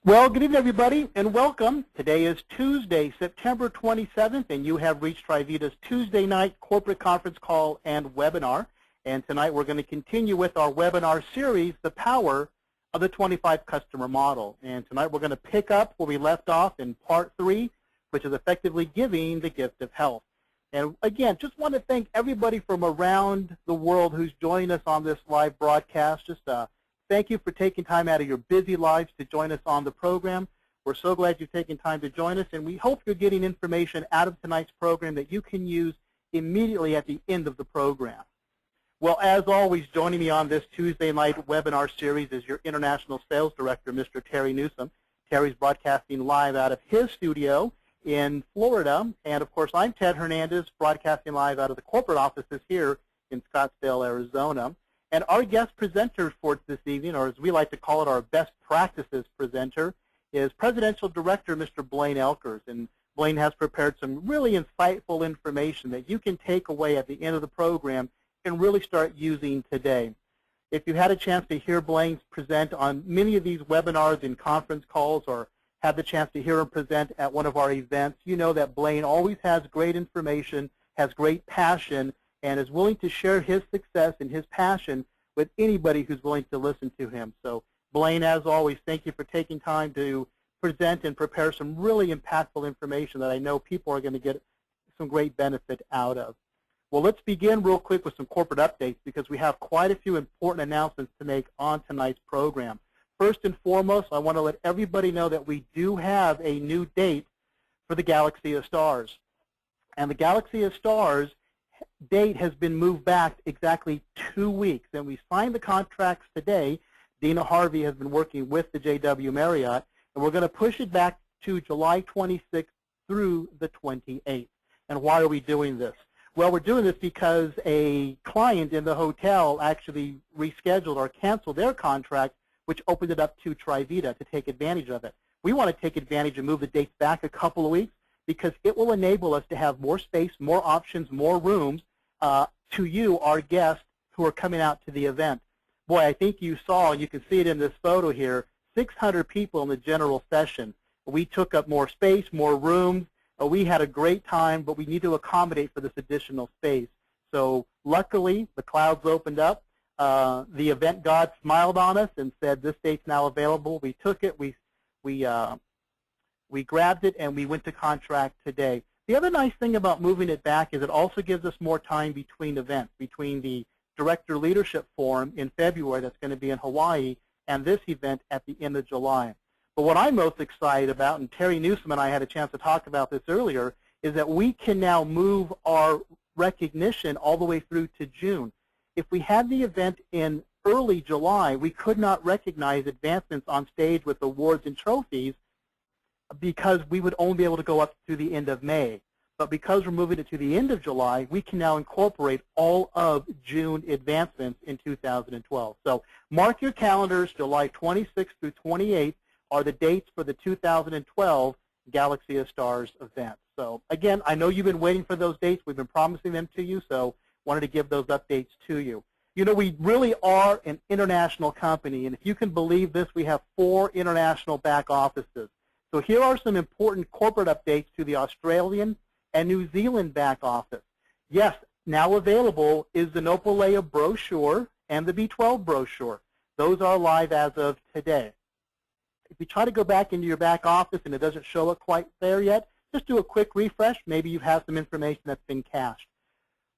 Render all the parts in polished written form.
Well, good evening, everybody, and welcome. Today is Tuesday, September 27th, and you have reached Trivita's Tuesday night corporate conference call and webinar. And tonight we're going to continue with our webinar series, The Power of the 25 Customer Model. And tonight we're going to pick up where we left off in Part 3, which is effectively giving the gift of health. And again, just want to thank everybody from around the world who's joining us on this live broadcast. Thank you for taking time out of your busy lives to join us on the program. We're so glad you've taken time to join us, and we hope you're getting information out of tonight's program that you can use immediately at the end of the program. Well, as always, joining me on this Tuesday night webinar series is your International Sales Director, Mr. Terry Newsom. Terry's broadcasting live out of his studio in Florida, and of course, I'm Ted Hernandez, broadcasting live out of the corporate offices here in Scottsdale, Arizona. And our guest presenter for this evening, or as we like to call it, our best practices presenter, is Presidential Director Mr. Blaine Elkers. And Blaine has prepared some really insightful information that you can take away at the end of the program and really start using today. If you had a chance to hear Blaine present on many of these webinars and conference calls, or had the chance to hear him present at one of our events, you know that Blaine always has great information, has great passion, and is willing to share his success and his passion with anybody who's willing to listen to him. So, Blaine, as always, thank you for taking time to present and prepare some really impactful information that I know people are going to get some great benefit out of. Well, let's begin real quick with some corporate updates because we have quite a few important announcements to make on tonight's program. First and foremost, I want to let everybody know that we do have a new date for the Galaxy of Stars. And the Galaxy of Stars date has been moved back exactly 2 weeks, and we signed the contracts today. Dina Harvey has been working with the JW Marriott, and we're going to push it back to July 26th through the 28th. And why are we doing this? Well, we're doing this because a client in the hotel actually rescheduled or canceled their contract, which opened it up to Trivita to take advantage of it. We want to take advantage and move the dates back a couple of weeks, because it will enable us to have more space, more options, more rooms to you, our guests, who are coming out to the event. Boy, I think you saw, and you can see it in this photo here, 600 people in the general session. We took up more space, more rooms. We had a great time, but we need to accommodate for this additional space. So luckily, the clouds opened up. The event god smiled on us and said, this date's now available. We took it. We grabbed it, and we went to contract today. The other nice thing about moving it back is it also gives us more time between events, between the Director Leadership Forum in February that's going to be in Hawaii and this event at the end of July. But what I'm most excited about, and Terry Newsom and I had a chance to talk about this earlier, is that we can now move our recognition all the way through to June. If we had the event in early July, we could not recognize advancements on stage with awards and trophies, because we would only be able to go up to the end of May. But because we're moving it to the end of July, we can now incorporate all of June advancements in 2012. So mark your calendars. July 26th through 28th are the dates for the 2012 Galaxy of Stars event. So again, I know you've been waiting for those dates. We've been promising them to you, so wanted to give those updates to you. You know, we really are an international company, and if you can believe this, we have 4 international back offices. So here are some important corporate updates to the Australian and New Zealand back office. Yes, now available is the Nopalea brochure and the B12 brochure. Those are live as of today. If you try to go back into your back office and it doesn't show it quite there yet, just do a quick refresh. Maybe you have some information that's been cached.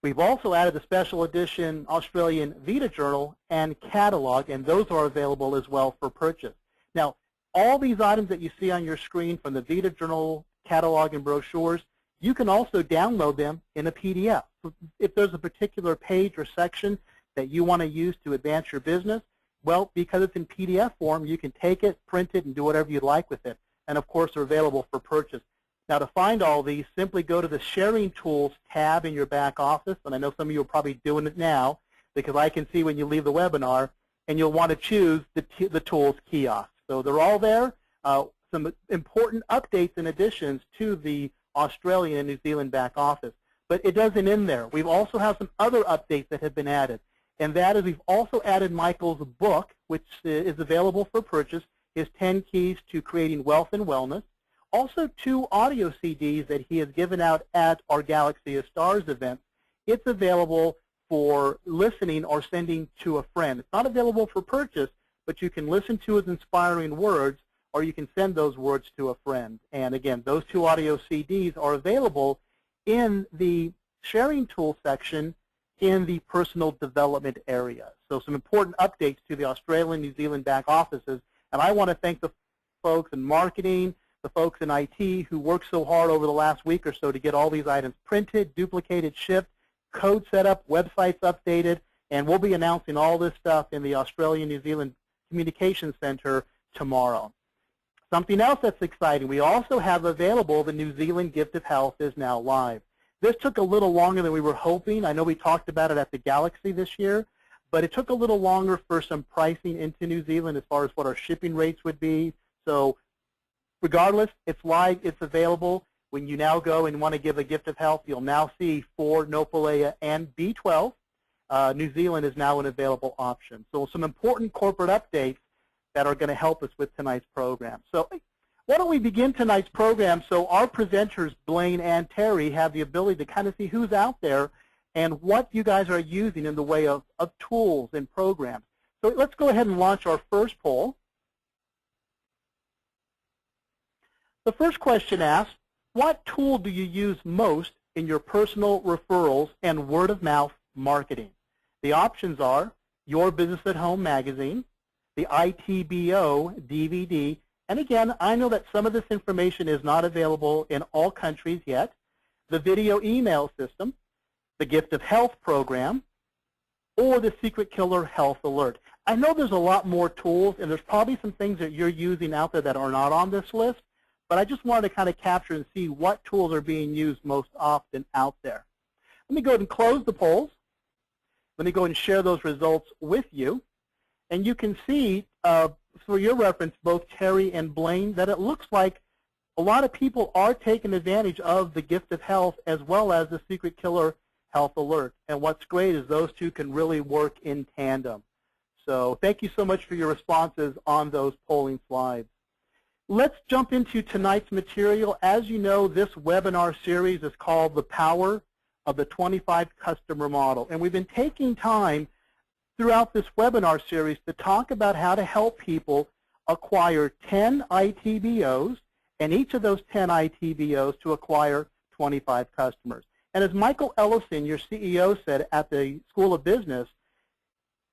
We've also added the special edition Australian Vita Journal and catalog, and those are available as well for purchase. Now, all these items that you see on your screen from the Vita Journal, catalog, and brochures, you can also download them in a PDF. So if there's a particular page or section that you want to use to advance your business, well, because it's in PDF form, you can take it, print it, and do whatever you'd like with it. And, of course, they're available for purchase. Now, to find all these, simply go to the Sharing Tools tab in your back office, and I know some of you are probably doing it now because I can see when you leave the webinar, and you'll want to choose the Tools kiosk. So they're all there. Some important updates and additions to the Australian and New Zealand back office. But it doesn't end there. We've also have some other updates that have been added. And that is we've also added Michael's book, which is available for purchase. his 10 keys to creating wealth and wellness. Also 2 audio CDs that he has given out at our Galaxy of Stars event. It's available for listening or sending to a friend. It's not available for purchase, but you can listen to his inspiring words, or you can send those words to a friend. And again, those 2 audio CDs are available in the sharing tool section in the personal development area. So some important updates to the Australian, New Zealand back offices. And I want to thank the folks in marketing, the folks in IT who worked so hard over the last week or so to get all these items printed, duplicated, shipped, code set up, websites updated, and we'll be announcing all this stuff in the Australian, New Zealand Communications Center tomorrow. Something else that's exciting, we also have available the New Zealand Gift of Health is now live. This took a little longer than we were hoping. I know we talked about it at the Galaxy this year, but it took a little longer for some pricing into New Zealand as far as what our shipping rates would be. So regardless, it's live, it's available. When you now go and want to give a gift of health, you'll now see for Nopalea and B12. New Zealand is now an available option. So some important corporate updates that are going to help us with tonight's program. So why don't we begin tonight's program so our presenters, Blaine and Terry, have the ability to kind of see who's out there and what you guys are using in the way of tools and programs. So let's go ahead and launch our first poll. The first question asks, what tool do you use most in your personal referrals and word-of-mouth marketing? The options are Your Business at Home magazine, the ITBO DVD, and again, I know that some of this information is not available in all countries yet, the video email system, the Gift of Health program, or the Secret Killer Health Alert. I know there's a lot more tools, and there's probably some things that you're using out there that are not on this list, but I just wanted to kind of capture and see what tools are being used most often out there. Let me go ahead and close the polls. Let me go ahead and share those results with you. And you can see, for your reference, both Terry and Blaine, that it looks like a lot of people are taking advantage of the Gift of Health as well as the Secret Killer Health Alert. And what's great is those two can really work in tandem. So thank you so much for your responses on those polling slides. Let's jump into tonight's material. As you know, this webinar series is called The Power of the 25 Customer Model. And we've been taking time throughout this webinar series to talk about how to help people acquire 10 ITBOs, and each of those 10 ITBOs to acquire 25 customers. And as Michael Ellison, your CEO, said at the School of Business,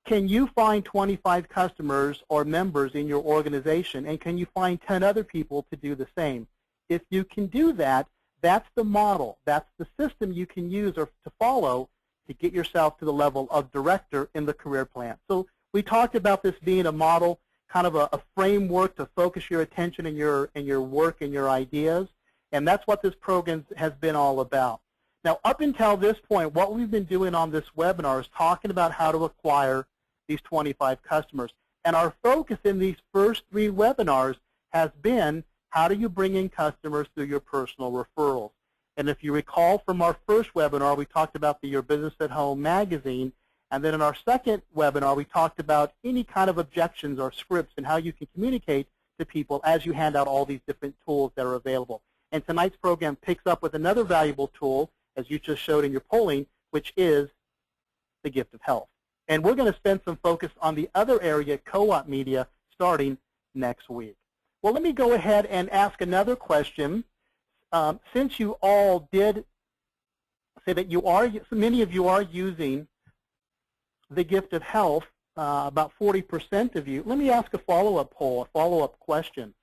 can you find 25 customers or members in your organization, and can you find 10 other people to do the same? If you can do that, that's the model. That's the system you can use or to follow to get yourself to the level of director in the career plan. So we talked about this being a model, kind of a framework to focus your attention in your work and your ideas, and that's what this program has been all about. Now, up until this point, what we've been doing on this webinar is talking about how to acquire these 25 customers. And our focus in these first 3 webinars has been, how do you bring in customers through your personal referrals? And if you recall from our first webinar, we talked about the Your Business at Home magazine. And then in our second webinar, we talked about any kind of objections or scripts and how you can communicate to people as you hand out all these different tools that are available. And tonight's program picks up with another valuable tool, as you just showed in your polling, which is the Gift of Health. And we're going to spend some focus on the other area, co-op media, starting next week. Well, let me go ahead and ask another question. Since you all did say that many of you are using the Gift of Health, about 40% of you, let me ask a follow-up poll, a follow-up question.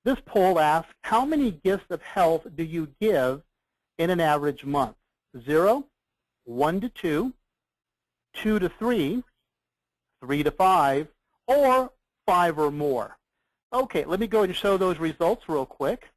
This poll asks, how many gifts of health do you give in an average month? 0, 1 to 2, 2 to 3, 3 to 5, or 5 or more. Okay, let me go ahead and show those results real quick.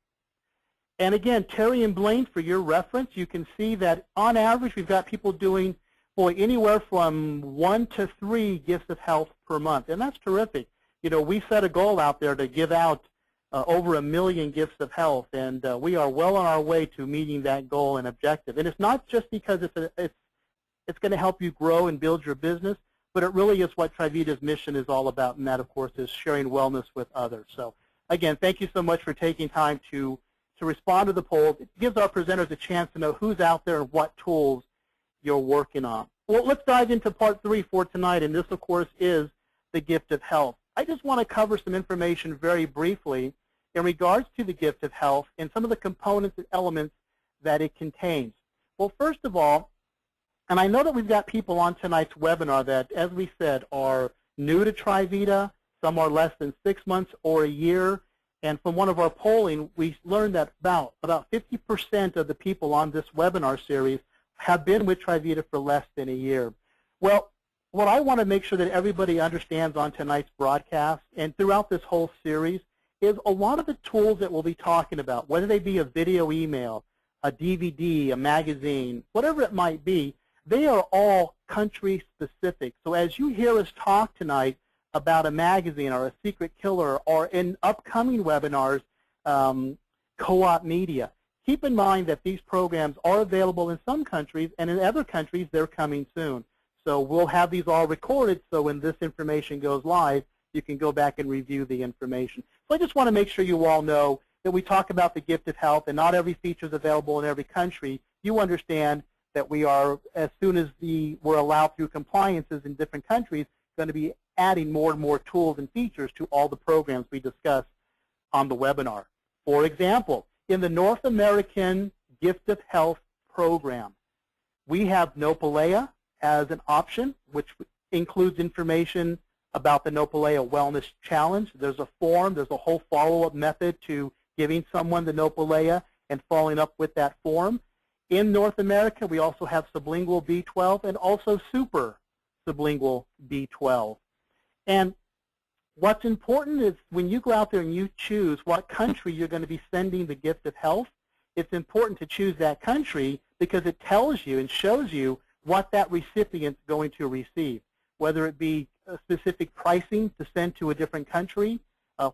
And again, Terry and Blaine, for your reference, you can see that on average we've got people doing, anywhere from 1 to 3 gifts of health per month. And that's terrific. You know, we set a goal out there to give out over 1 million gifts of health, and we are well on our way to meeting that goal and objective. And it's not just because it's going to help you grow and build your business, but it really is what Trivita's mission is all about, and that, of course, is sharing wellness with others. So, again, thank you so much for taking time to respond to the polls. It gives our presenters a chance to know who's out there and what tools you're working on. Well, let's dive into part 3 for tonight, and this, of course, is the gift of health. I just want to cover some information very briefly in regards to the gift of health and some of the components and elements that it contains. Well, first of all, and I know that we've got people on tonight's webinar that, as we said, are new to Trivita. Some are less than 6 months or a year. And from one of our polling, we learned that about 50% of the people on this webinar series have been with Trivita for less than a year. Well, what I want to make sure that everybody understands on tonight's broadcast and throughout this whole series is a lot of the tools that we'll be talking about, whether they be a video email, a DVD, a magazine, whatever it might be, they are all country specific. So as you hear us talk tonight about a magazine or a secret killer or in upcoming webinars, co-op media, keep in mind that these programs are available in some countries, and in other countries they're coming soon. So we'll have these all recorded, so when this information goes live, you can go back and review the information. So I just want to make sure you all know that we talk about the gift of health, and not every feature is available in every country. You understand that we are, as soon as we're allowed through compliances in different countries, going to be adding more and more tools and features to all the programs we discuss on the webinar. For example, in the North American Gift of Health program, we have Nopalea as an option, which includes information about the Nopalea Wellness Challenge. There's a form, there's a whole follow-up method to giving someone the Nopalea and following up with that form. In North America, we also have sublingual B12 and also super sublingual B12. And what's important is when you go out there and you choose what country you're going to be sending the gift of health, it's important to choose that country because it tells you and shows you what that recipient's going to receive, whether it be a specific pricing to send to a different country,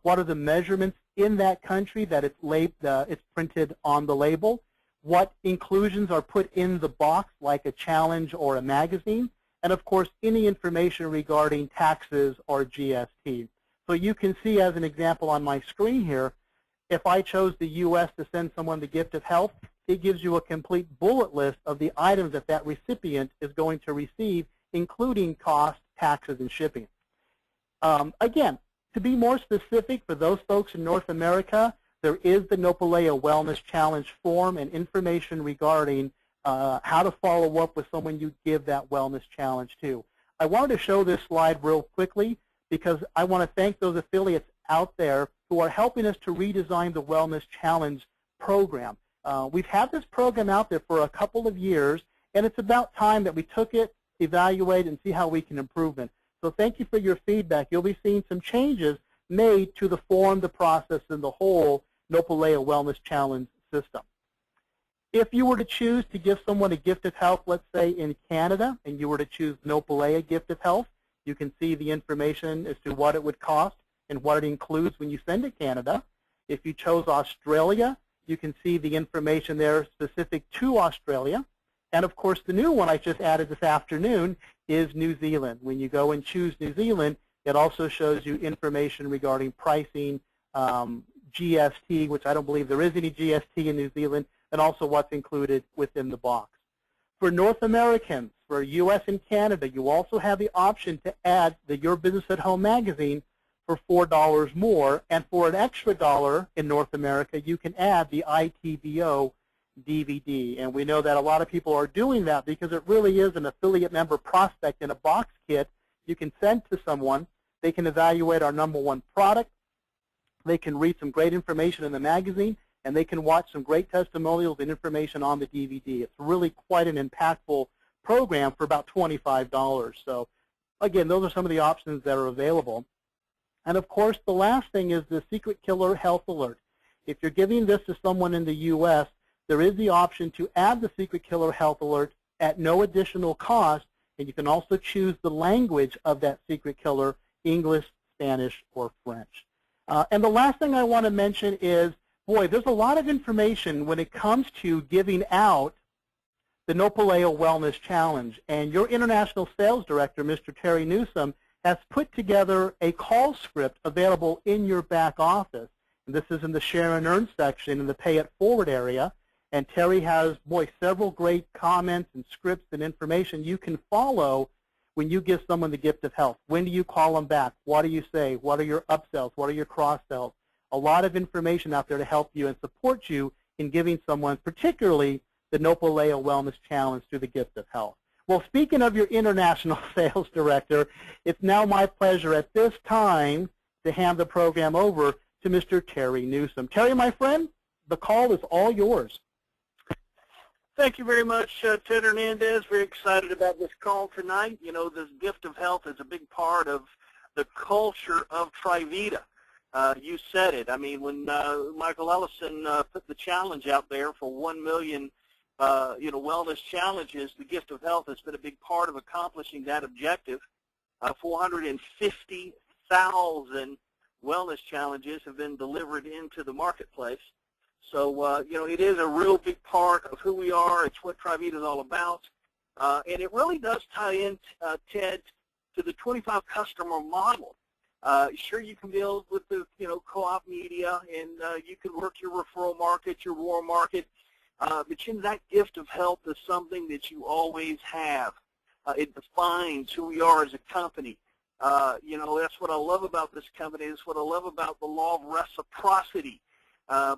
what are the measurements in that country that it's printed on the label, what inclusions are put in the box like a challenge or a magazine, and of course any information regarding taxes or GST. So you can see as an example on my screen here, if I chose the U.S. to send someone the gift of health, it gives you a complete bullet list of the items that that recipient is going to receive, including cost, taxes, and shipping. Again, to be more specific for those folks in North America, there is the Nopalea Wellness Challenge form and information regarding how to follow up with someone you give that wellness challenge to. I wanted to show this slide real quickly because I want to thank those affiliates out there who are helping us to redesign the Wellness Challenge program. We've had this program out there for a couple of years, and it's about time that we took it, evaluate, and see how we can improve it. So thank you for your feedback. You'll be seeing some changes made to the form, the process, and the whole Nopalea Wellness Challenge system. If you were to choose to give someone a gift of health, let's say in Canada, and you were to choose Nopalea Gift of Health, you can see the information as to what it would cost and what it includes when you send to Canada. If you chose Australia, you can see the information there specific to Australia. And of course, the new one I just added this afternoon is New Zealand. When you go and choose New Zealand, it also shows you information regarding pricing, GST, which I don't believe there is any GST in New Zealand, and also what's included within the box. For North Americans, for U.S. and Canada, you also have the option to add the Your Business at Home magazine for $4 more, and for an extra $1 in North America, you can add the ITBO DVD. And we know that a lot of people are doing that because it really is an affiliate member prospect in a box kit you can send to someone. They can evaluate our #1 product. They can read some great information in the magazine, and they can watch some great testimonials and information on the DVD. It's really quite an impactful program for about $25. So again, those are some of the options that are available. And of course, the last thing is the Secret Killer Health Alert. If you're giving this to someone in the U.S., there is the option to add the Secret Killer Health Alert at no additional cost, and you can also choose the language of that Secret Killer, English, Spanish, or French. And the last thing I want to mention is, boy, there's a lot of information when it comes to giving out the Nopaleo Wellness Challenge. And your International Sales Director, Mr. Terry Newsom, has put together a call script available in your back office. And this is in the Share and Earn section in the Pay It Forward area. And Terry has, several great comments and scripts and information you can follow when you give someone the gift of health. When do you call them back? What do you say? What are your upsells? What are your cross-sells? A lot of information out there to help you and support you in giving someone, particularly the Nopaleo Wellness Challenge, through the gift of health. Well, speaking of your International Sales Director, it's now my pleasure at this time to hand the program over to Mr. Terry Newsom. Terry, my friend, the call is all yours. Thank you very much, Ted Hernandez. Very excited about this call tonight. You know, this gift of health is a big part of the culture of Trivita. You said it. I mean, when Michael Ellison put the challenge out there for 1 million, wellness challenges, the gift of health has been a big part of accomplishing that objective. 450,000 wellness challenges have been delivered into the marketplace. So, it is a real big part of who we are. It's what Trivita is all about. And it really does tie in, Ted, to the 25 customer model. Sure, you can build with the, co-op media, and you can work your referral market, your war market. But that gift of health is something that you always have. It defines who we are as a company. That's what I love about this company. It's what I love about the law of reciprocity.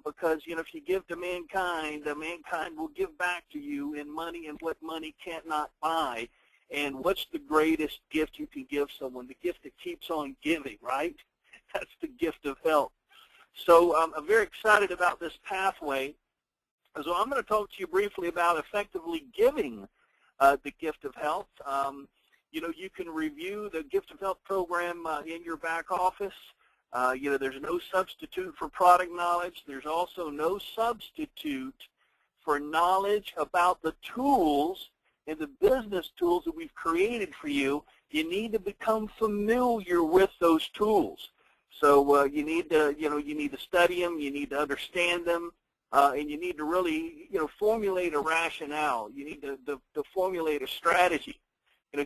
Because, if you give to mankind will give back to you in money and what money cannot buy. And what's the greatest gift you can give someone? The gift that keeps on giving, right? That's the gift of health. So I'm very excited about this pathway. So I'm going to talk to you briefly about effectively giving the gift of health. You can review the gift of health program in your back office. There's no substitute for product knowledge. There's also no substitute for knowledge about the tools and the business tools that we've created for you. You need to become familiar with those tools. So you need to study them. You need to understand them, and you need to really, formulate a rationale. You need to formulate a strategy.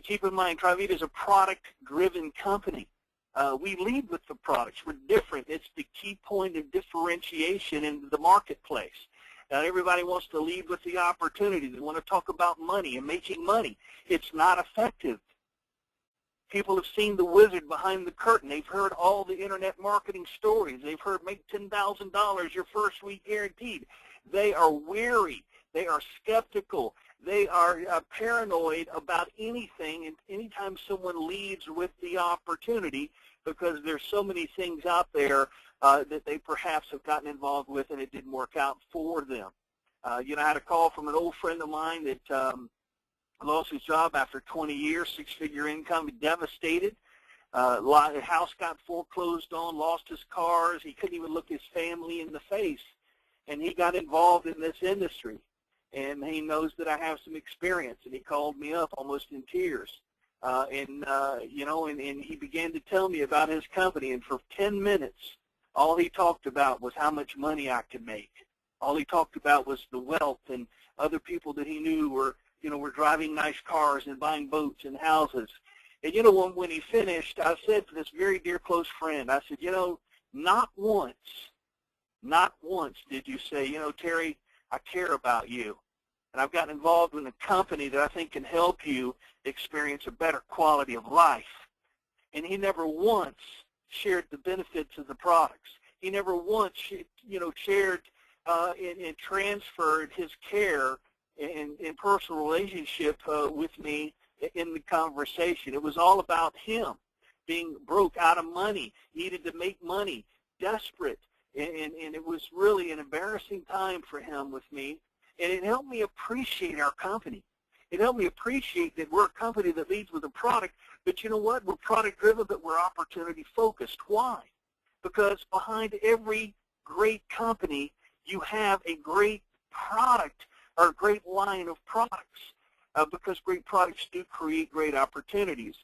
Keep in mind, Trivita is a product-driven company. We lead with the products. We're different. It's the key point of differentiation in the marketplace. Now, everybody wants to lead with the opportunity. They want to talk about money and making money. It's not effective. People have seen the wizard behind the curtain. They've heard all the internet marketing stories. They've heard make $10,000 your first week guaranteed. They are weary. They are skeptical. They are paranoid about anything, and anytime someone leads with the opportunity, because there's so many things out there that they perhaps have gotten involved with and it didn't work out for them. I had a call from an old friend of mine that lost his job after 20 years, six-figure income, devastated. The house got foreclosed on, lost his cars. He couldn't even look his family in the face, and he got involved in this industry. And he knows that I have some experience, and he called me up almost in tears. And he began to tell me about his company, and for 10 minutes, all he talked about was how much money I could make. All he talked about was the wealth, and other people that he knew were driving nice cars and buying boats and houses. And, when he finished, I said to this very dear close friend, I said, not once did you say, Terry, I care about you. And I've gotten involved in a company that I think can help you experience a better quality of life. And he never once shared the benefits of the products. He never once, shared and transferred his care and personal relationship with me in the conversation. It was all about him being broke, out of money, needed to make money, desperate. And it was really an embarrassing time for him with me. And it helped me appreciate our company. It helped me appreciate that we're a company that leads with a product, but you know what? We're product-driven, but we're opportunity-focused. Why? Because behind every great company, you have a great product or a great line of products, because great products do create great opportunities.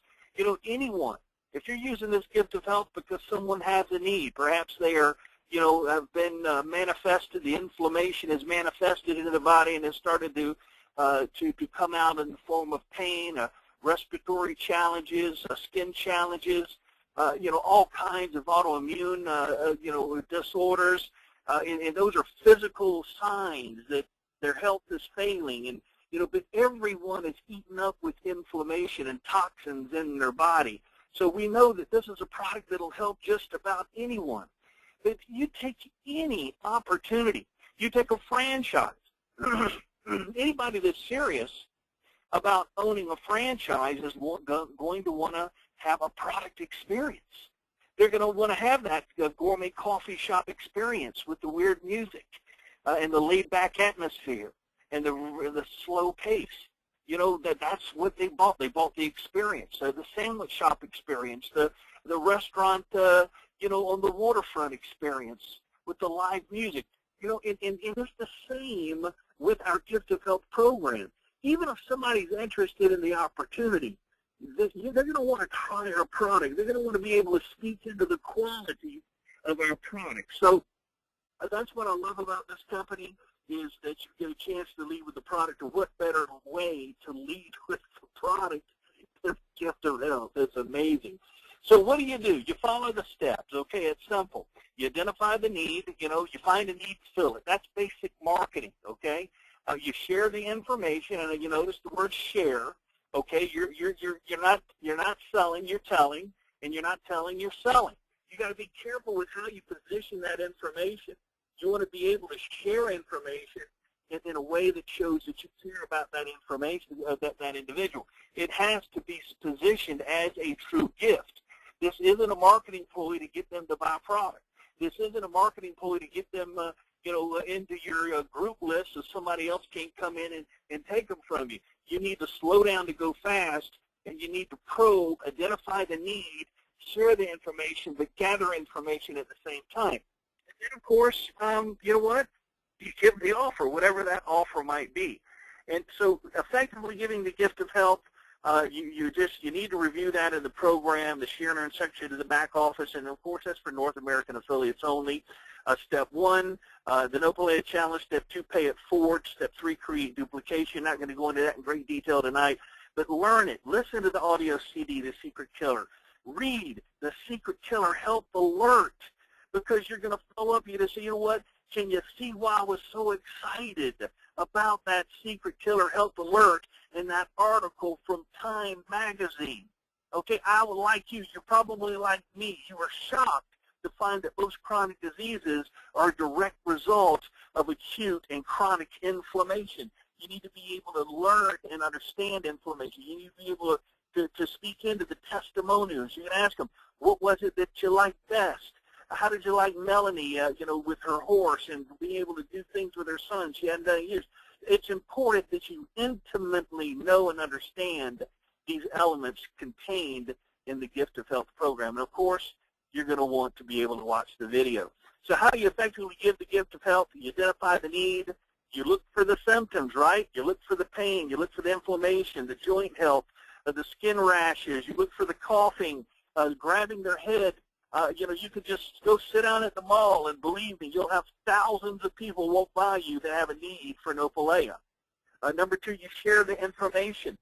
Anyone, if you're using this gift of health because someone has a need, perhaps they are have been manifested, the inflammation is manifested into the body and has started to to come out in the form of pain, respiratory challenges, skin challenges, all kinds of autoimmune, disorders, and those are physical signs that their health is failing. And but everyone is eaten up with inflammation and toxins in their body. So we know that this is a product that will help just about anyone. If you take any opportunity, you take a franchise, anybody that's serious about owning a franchise is going to want to have a product experience. They're going to want to have that gourmet coffee shop experience with the weird music and the laid-back atmosphere and the slow pace. That's what they bought. They bought the experience. So the sandwich shop experience, the restaurant, on the waterfront experience with the live music. And it's the same with our Gift of Health program. Even if somebody's interested in the opportunity, they're going to want to try our product. They're going to want to be able to speak into the quality of our product. So that's what I love about this company, is that you get a chance to lead with the product. And what better way to lead with the product than Gift of Health? It's amazing. So what do? You follow the steps. Okay, it's simple. You identify the need. You find a need, fill it. That's basic marketing. Okay. You share the information, and you notice the word share. Okay, you're not selling, you're telling, and you're not telling, you're selling. You got to be careful with how you position that information. You want to be able to share information in a way that shows that you care about that information, that individual. It has to be positioned as a true gift. This isn't a marketing ploy to get them to buy a product. This isn't a marketing ploy to get them into your group list so somebody else can't come in and take them from you. You need to slow down to go fast, and you need to probe, identify the need, share the information, but gather information at the same time. And then, of course, you know what? You give the offer, whatever that offer might be. And so effectively giving the Gift of Health, you need to review that in the program, the share and earn section to the back office, and of course that's for North American affiliates only. Step 1, the No Pelea Challenge. Step 2, pay it forward. Step 3, create duplication. Not going to go into that in great detail tonight, but learn it. Listen to the audio CD, The Secret Killer. Read The Secret Killer Health Alert, because you're going to follow up. You're going to say, you know what? Can you see why I was so excited about that Secret Killer Health Alert in that article from Time Magazine? Okay, I would like you. You're probably like me. You were shocked to find that most chronic diseases are direct results of acute and chronic inflammation. You need to be able to learn and understand inflammation. You need to be able to speak into the testimonials. You can ask them, what was it that you liked best? How did you like Melanie, with her horse and being able to do things with her son she hadn't done in years? It's important that you intimately know and understand these elements contained in the Gift of Health program. And, of course, you're going to want to be able to watch the video. So how do you effectively give the Gift of Health? You identify the need. You look for the symptoms, right? You look for the pain. You look for the inflammation, the joint health, the skin rashes. You look for the coughing, grabbing their head. You could just go sit down at the mall, and believe me, you'll have thousands of people walk by you that have a need for No Pelea. Number 2, you share the information.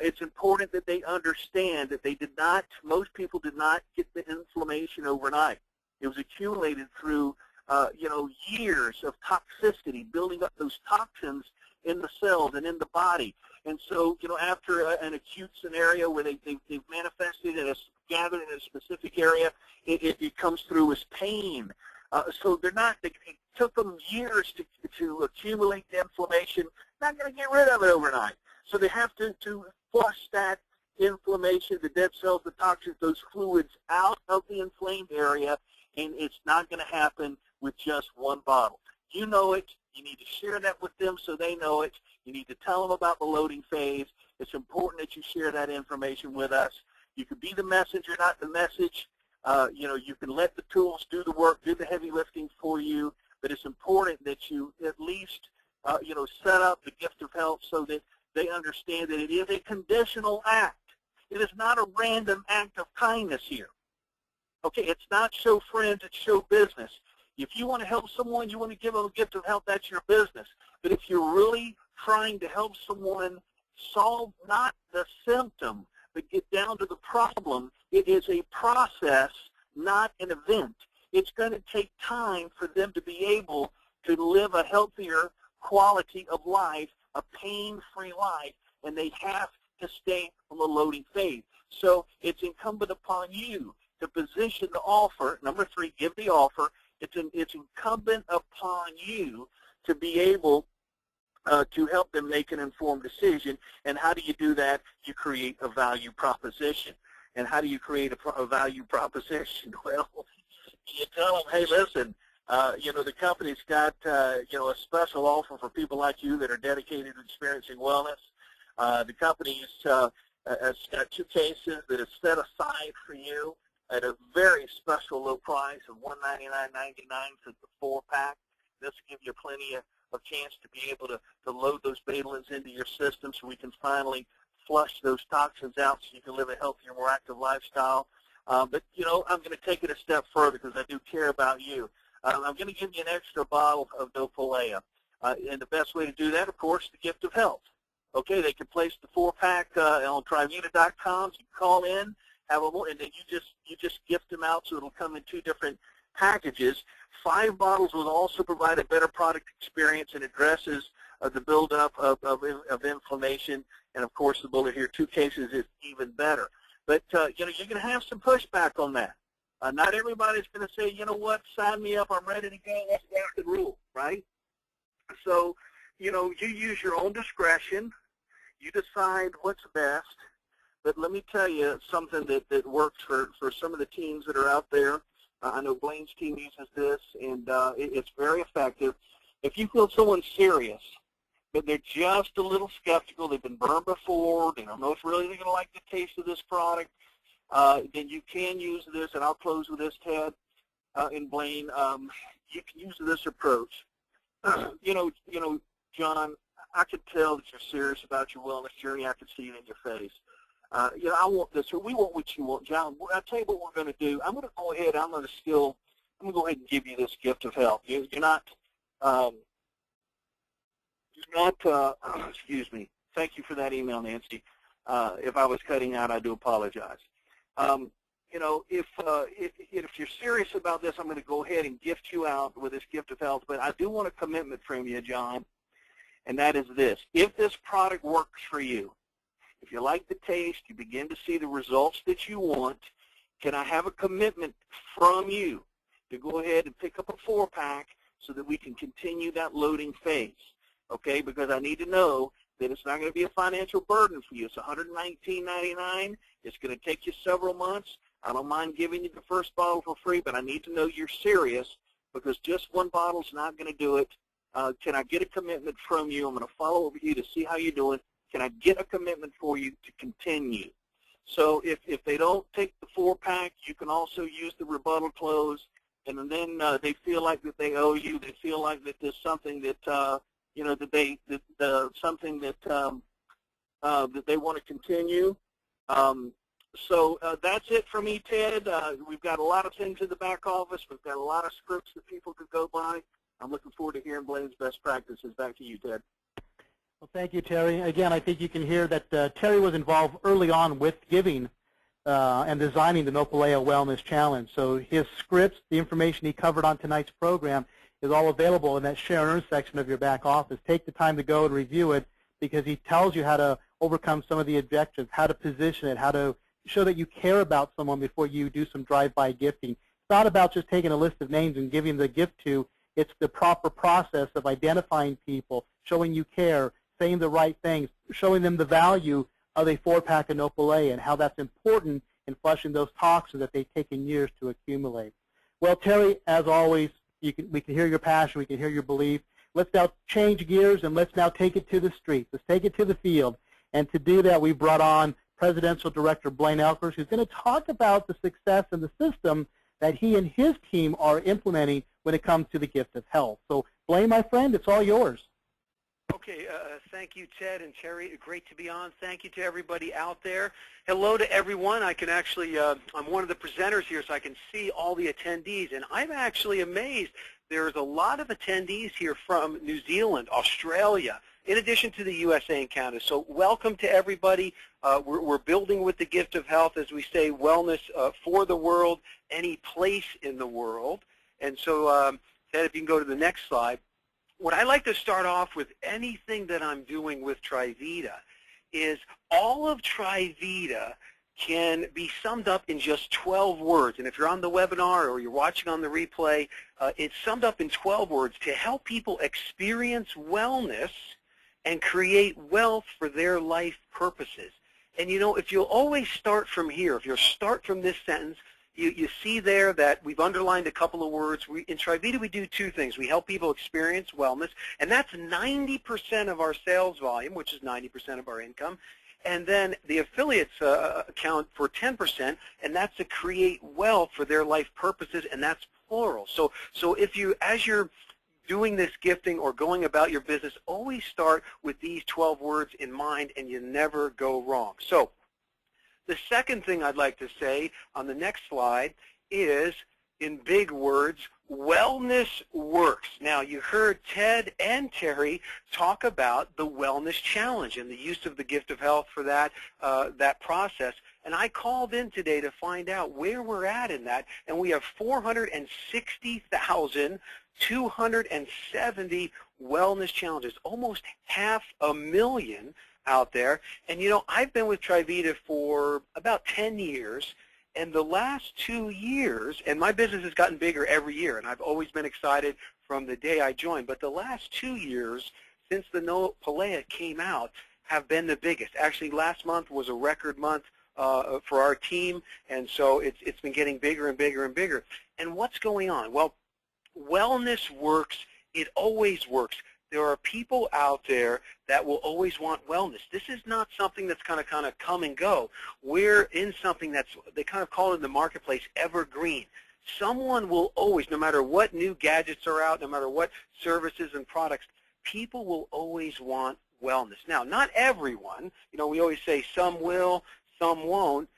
It's important that they understand that most people did not get the inflammation overnight. It was accumulated through, years of toxicity, building up those toxins in the cells and in the body. And so, after an acute scenario where they've manifested and gathered in a specific area, it comes through as pain. So it took them years to accumulate the inflammation. Not going to get rid of it overnight. So they have to flush that inflammation, the dead cells, the toxins, those fluids out of the inflamed area, and it's not going to happen with just one bottle. You know it. You need to share that with them so they know it. You need to tell them about the loading phase. It's important that you share that information with us. You can be the messenger, not the message. You can let the tools do the work, do the heavy lifting for you, but it's important that you at least, set up the Gift of Health so that they understand that it is a conditional act. It is not a random act of kindness here. Okay, it's not show friends, it's show business. If you want to help someone, you want to give them a Gift of Health, that's your business. But if you're really trying to help someone solve not the symptom, but get down to the problem. It is a process, not an event. It's going to take time for them to be able to live a healthier quality of life, a pain-free life, and they have to stay on the loading phase. So it's incumbent upon you to position the offer. Number 3, give the offer. It's incumbent upon you to be able to help them make an informed decision. And how do you do that? You create a value proposition. And how do you create a value proposition? Well, you tell them, hey, listen, the company's got, a special offer for people like you that are dedicated to experiencing wellness. The company's has got 2 cases that is set aside for you at a very special low price of $199.99 for the 4-pack. This will give you plenty of chance to be able to load those betalins into your system so we can finally flush those toxins out so you can live a healthier, more active lifestyle. But, I'm going to take it a step further because I do care about you. I'm going to give you an extra bottle of Nopalea. And the best way to do that, of course, the gift of health. Okay, they can place the 4-pack on Trivita.com. You can call in, have them, and then you just gift them out, so it'll come in 2 different packages. 5 bottles will also provide a better product experience and addresses the buildup of inflammation. And of course, the bullet here, 2 cases is even better. But you're going to have some pushback on that. Not everybody's going to say, you know what, sign me up, I'm ready to go. Let's rock and roll, right? So, you use your own discretion. You decide what's best. But let me tell you something that works for some of the teams that are out there. I know Blaine's team uses this, and it's very effective. If you feel someone's serious, but they're just a little skeptical, they've been burned before, they don't know if really they're going to like the taste of this product, then you can use this, and I'll close with this, Ted and Blaine. You can use this approach. John, I could tell that you're serious about your wellness journey. I can see it in your face. I want this, or we want what you want, John. I'll tell you what we're going to do. I'm going to go ahead. I'm going to go ahead and give you this gift of health. You're not. Excuse me. Thank you for that email, Nancy. If I was cutting out, I do apologize. If you're serious about this, I'm going to go ahead and gift you out with this gift of health. But I do want a commitment from you, John, and that is this: if this product works for you, if you like the taste, you begin to see the results that you want, can I have a commitment from you to go ahead and pick up a 4-pack so that we can continue that loading phase? Okay, because I need to know that it's not going to be a financial burden for you. It's $119.99. It's going to take you several months. I don't mind giving you the first bottle for free, but I need to know you're serious, because just 1 bottle is not going to do it. Can I get a commitment from you? I'm going to follow up with you to see how you're doing. Can I get a commitment for you to continue? So if they don't take the 4-pack, you can also use the rebuttal close, and then they feel like that they owe you. They feel like that there's something that something that they want to continue. So that's it for me, Ted. We've got a lot of things in the back office. We've got a lot of scripts that people could go by. I'm looking forward to hearing Blaine's best practices. Back to you, Ted. Well, thank you, Terry. Again, I think you can hear that Terry was involved early on with giving and designing the Nopalea Wellness Challenge. So his scripts, the information he covered on tonight's program, is all available in that share and earn section of your back office. Take the time to go and review it, because he tells you how to overcome some of the objections, how to position it, how to show that you care about someone before you do some drive-by gifting. It's not about just taking a list of names and giving the gift to. It's the proper process of identifying people, showing you care, saying the right things, showing them the value of a 4-pack of Nopalea and how that's important in flushing those toxins that they've taken years to accumulate. Well, Terry, as always, we can hear your passion, we can hear your belief. Let's now change gears and let's now take it to the streets. Let's take it to the field. And to do that, we brought on Presidential Director Blaine Elkers, who's going to talk about the success and the system that he and his team are implementing when it comes to the gift of health. So, Blaine, my friend, it's all yours. Okay, thank you, Ted and Terry. Great to be on. Thank you to everybody out there. Hello to everyone. I can actually, I'm one of the presenters here, so I can see all the attendees, and I'm actually amazed. There's a lot of attendees here from New Zealand, Australia, in addition to the USA and Canada. So welcome to everybody. We're building with the gift of health, as we say, wellness for the world, any place in the world. And so, Ted, if you can go to the next slide. What I like to start off with anything that I'm doing with TriVita is all of TriVita can be summed up in just 12 words. And if you're on the webinar or you're watching on the replay, it's summed up in 12 words to help people experience wellness and create wealth for their life purposes. And you know, if you'll always start from here, if you'll start from this sentence, you see there that we've underlined a couple of words. In TriVita, we do two things. We help people experience wellness, and that's 90% of our sales volume, which is 90% of our income. And then the affiliates account for 10%, and that's to create wealth for their life purposes, and that's plural. So if you, as you're doing this gifting or going about your business, always start with these 12 words in mind, and you never go wrong. So the second thing I'd like to say on the next slide is, in big words, wellness works. Now, you heard Ted and Terry talk about the wellness challenge and the use of the gift of health for that, that process. And I called in today to find out where we're at in that, and we have 460,270 wellness challenges, almost 500,000 out there. And you know, I've been with TriVita for about 10 years, and the last 2 years, and my business has gotten bigger every year, and I've always been excited from the day I joined, but the last 2 years since the No Pelea came out have been the biggest. Actually, last month was a record month for our team, and so it's been getting bigger and bigger and bigger. And what's going on? Well, wellness works. It always works. There are people out there that will always want wellness. This is not something that's kind of come and go. We're in something that's, they kind of call it in the marketplace, evergreen. Someone will always, no matter what new gadgets are out, no matter what services and products, people will always want wellness. Now, not everyone. You know, we always say some will, some won't.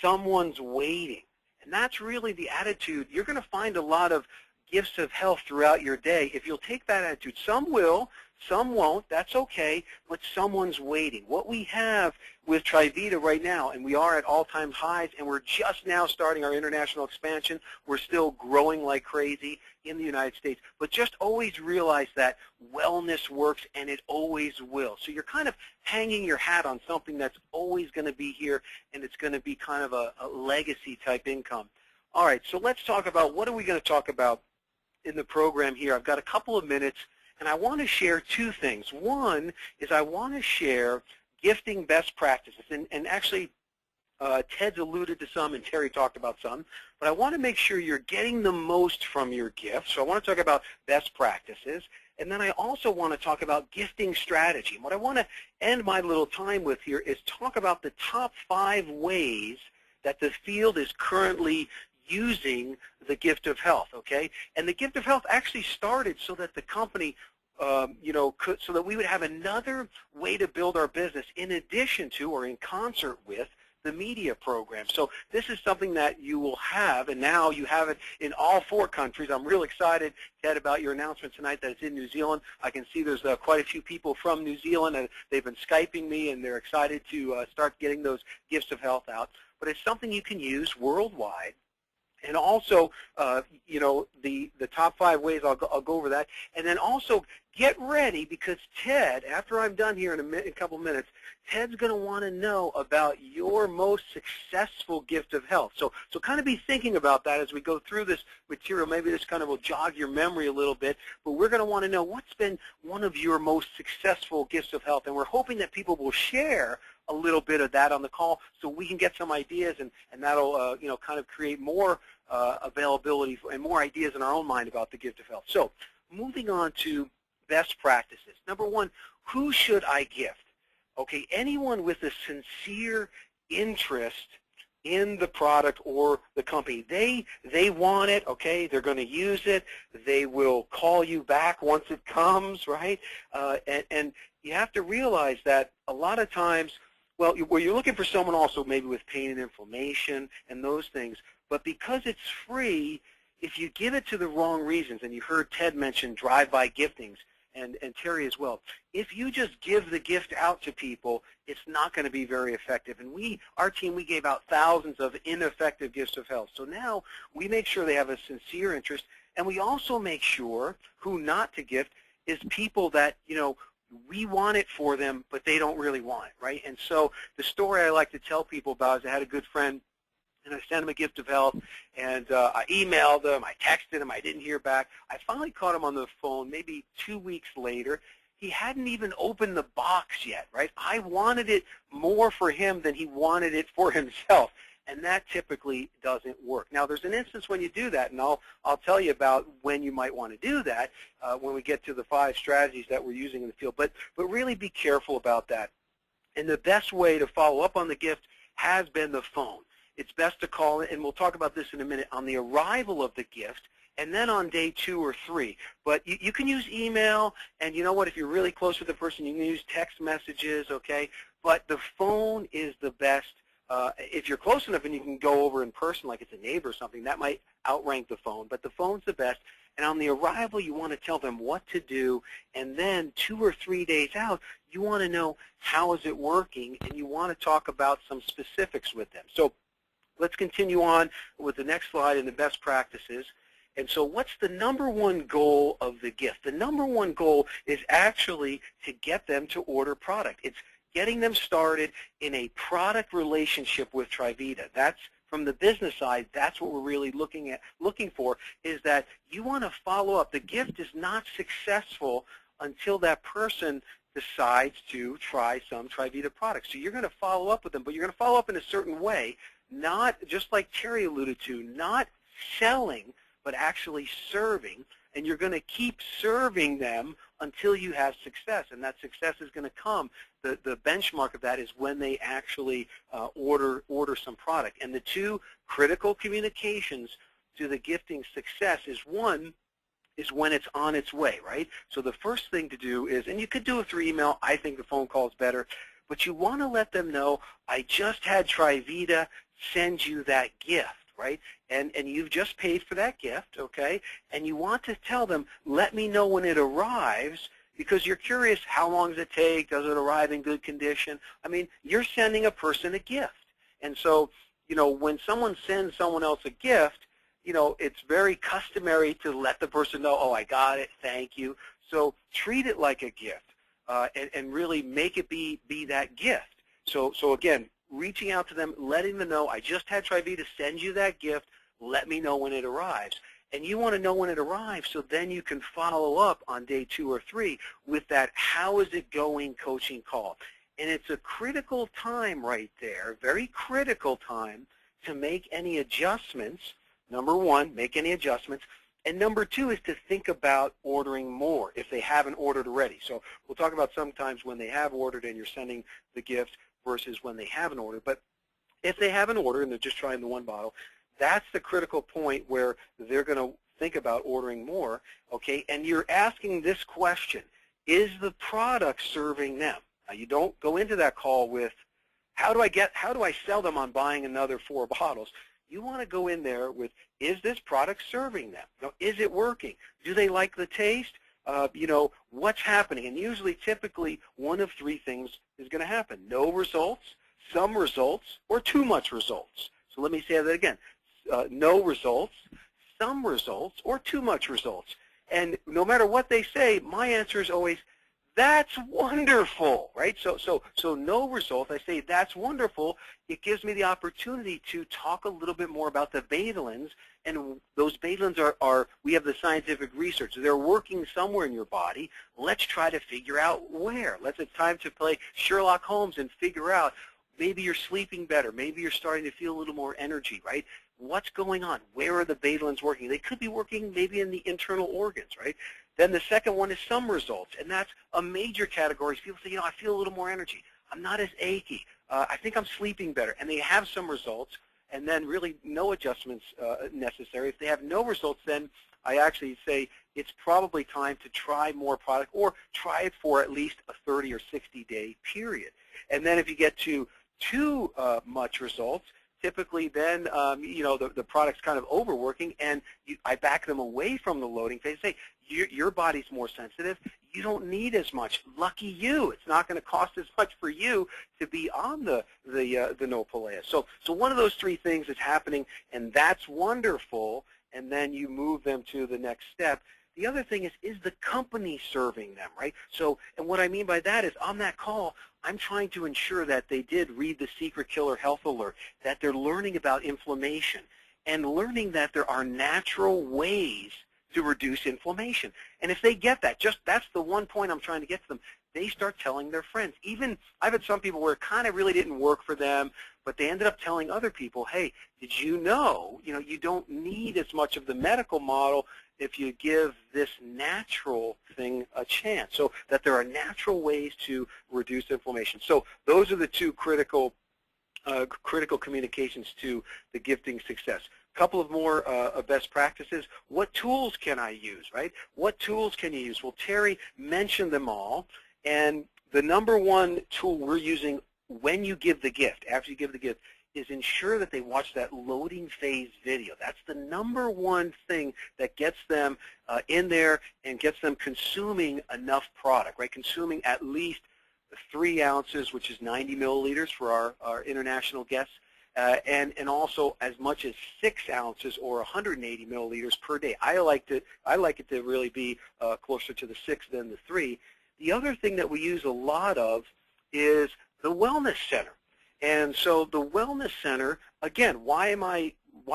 Someone's waiting. And that's really the attitude. You're going to find a lot of gifts of health throughout your day. If you'll take that attitude, some will, some won't, that's okay, but someone's waiting. What we have with TriVita right now, and we are at all-time highs, and we're just now starting our international expansion. We're still growing like crazy in the United States, but just always realize that wellness works, and it always will. So you're kind of hanging your hat on something that's always going to be here, and it's going to be kind of a legacy type income. All right, so let's talk about, what are we going to talk about in the program here? I've got a couple of minutes, and I want to share two things. One is I want to share gifting best practices, and actually Ted's alluded to some and Terry talked about some, but I want to make sure you're getting the most from your gift. So I want to talk about best practices, and then I also want to talk about gifting strategy. And what I want to end my little time with here is talk about the top 5 ways that the field is currently using the gift of health, okay? And the gift of health actually started so that the company, so that we would have another way to build our business in addition to or in concert with the media program. So this is something that you will have, and now you have it in all 4 countries. I'm real excited, Ted, about your announcement tonight that it's in New Zealand. I can see there's quite a few people from New Zealand, and they've been Skyping me, and they're excited to start getting those gifts of health out. But it's something you can use worldwide. And also, the top 5 ways, I'll go over that. And then also, get ready, because Ted, after I'm done here in a couple minutes, Ted's going to want to know about your most successful gift of health. So kind of be thinking about that as we go through this material. Maybe this kind of will jog your memory a little bit, but we're going to want to know what's been one of your most successful gifts of health. And we're hoping that people will share a little bit of that on the call so we can get some ideas, and that'll kind of create more availability and more ideas in our own mind about the gift of health. So moving on to best practices. Number 1, who should I gift? Okay, anyone with a sincere interest in the product or the company. They want it, okay? They're going to use it. They will call you back once it comes, right? And you have to realize that a lot of times, well, you're looking for someone also maybe with pain and inflammation and those things, but because it's free, if you give it to the wrong reasons, and you heard Ted mention drive-by giftings, and Terry as well. If you just give the gift out to people, it's not going to be very effective. And our team, we gave out thousands of ineffective gifts of health. So now we make sure they have a sincere interest, and we also make sure who not to gift is people that, we want it for them, but they don't really want it, right? And so the story I like to tell people about is I had a good friend, and I sent him a gift of health, and I emailed him, I texted him, I didn't hear back. I finally caught him on the phone maybe 2 weeks later. He hadn't even opened the box yet, right? I wanted it more for him than he wanted it for himself, and that typically doesn't work. Now, there's an instance when you do that, and I'll tell you about when you might want to do that when we get to the 5 strategies that we're using in the field, but really be careful about that. And the best way to follow up on the gift has been the phone. It's best to call it, and we'll talk about this in a minute, on the arrival of the gift, and then on day 2 or 3. But you can use email, and you know what, if you're really close with the person, you can use text messages, okay? But the phone is the best. If you're close enough and you can go over in person, like it's a neighbor or something, that might outrank the phone. But the phone's the best. And on the arrival, you want to tell them what to do. And then 2 or 3 days out, you want to know how is it working, and you want to talk about some specifics with them. So let's continue on with the next slide in the best practices. And so what's the number one goal of the gift? The number one goal is actually to get them to order product. It's getting them started in a product relationship with Trivita. That's from the business side. That's what we're really looking for, is that you want to follow up. The gift is not successful until that person decides to try some Trivita products. So you're going to follow up with them, but you're going to follow up in a certain way, not just like Terry alluded to, not selling, but actually serving. And you're going to keep serving them until you have success, and that success is going to come. The benchmark of that is when they actually order some product. And the 2 critical communications to the gifting success is, one, is when it's on its way, right? So the first thing to do is, and you could do it through email, I think the phone call is better, but you want to let them know, I just had Trivita send you that gift, right? And you've just paid for that gift, okay? And you want to tell them, let me know when it arrives, because you're curious, how long does it take? Does it arrive in good condition? I mean, you're sending a person a gift. And so, when someone sends someone else a gift, it's very customary to let the person know, oh, I got it, thank you. So treat it like a gift, and really make it be that gift. So again, reaching out to them, letting them know, I just had Trivita send you that gift, let me know when it arrives. And you want to know when it arrives, so then you can follow up on day 2 or 3 with that how is it going coaching call. And it's a critical time right there, very critical time, to make any adjustments. Number 1, make any adjustments. And number 2 is to think about ordering more if they haven't ordered already. So we'll talk about sometimes when they have ordered and you're sending the gift versus when they haven't ordered. But if they haven't ordered and they're just trying the 1 bottle, that's the critical point where they're going to think about ordering more, okay? And you're asking this question, is the product serving them? Now, you don't go into that call with, how do I sell them on buying another 4 bottles? You want to go in there with, is this product serving them? Is it working? Do they like the taste? What's happening? And usually, typically, one of 3 things is going to happen. No results, some results, or too much results. So let me say that again. No results, some results, or too much results. And no matter what they say, my answer is always, that's wonderful, right? So no results, I say that's wonderful. It gives me the opportunity to talk a little bit more about the betalins, and those betalins are we have the scientific research. They're working somewhere in your body. Let's try to figure out where. It's time to play Sherlock Holmes and figure out, maybe you're sleeping better. Maybe you're starting to feel a little more energy, right? What's going on? Where are the betalins working? They could be working maybe in the internal organs, right? Then the second one is some results, and that's a major category. People say, I feel a little more energy. I'm not as achy. I think I'm sleeping better. And they have some results, and then really no adjustments necessary. If they have no results, then I actually say it's probably time to try more product, or try it for at least a 30 or 60-day period. And then if you get to too much results, typically then, the product's kind of overworking, and I back them away from the loading phase. Say, your body's more sensitive. you don't need as much. Lucky you. It's not going to cost as much for you to be on the no-Pelea. So one of those three things is happening, and that's wonderful, and then you move them to the next step. The other thing is the company serving them, right? So, and what I mean by that is on that call, I'm trying to ensure that they did read the Secret Killer Health Alert, that they're learning about inflammation, and learning that there are natural ways to reduce inflammation. And if they get that, that's the one point I'm trying to get to them, they start telling their friends. Even I've had some people where it kind of really didn't work for them, but they ended up telling other people, hey, did you know, you don't need as much of the medical model if you give this natural thing a chance. So that there are natural ways to reduce inflammation. So those are the two critical communications to the gifting success. A couple of more best practices. What tools can I use, right? What tools can you use? Well, Terry mentioned them all, and the number one tool we're using when you give the gift, after you give the gift, is ensure that they watch that loading phase video. That's the number one thing that gets them in there and gets them consuming enough product, right? Consuming at least 3 ounces, which is 90 milliliters for our international guests, and also as much as 6 ounces or 180 milliliters per day. I like it to really be closer to the 6 than the 3. The other thing that we use a lot of is the Wellness Center. And so the Wellness Center, again, why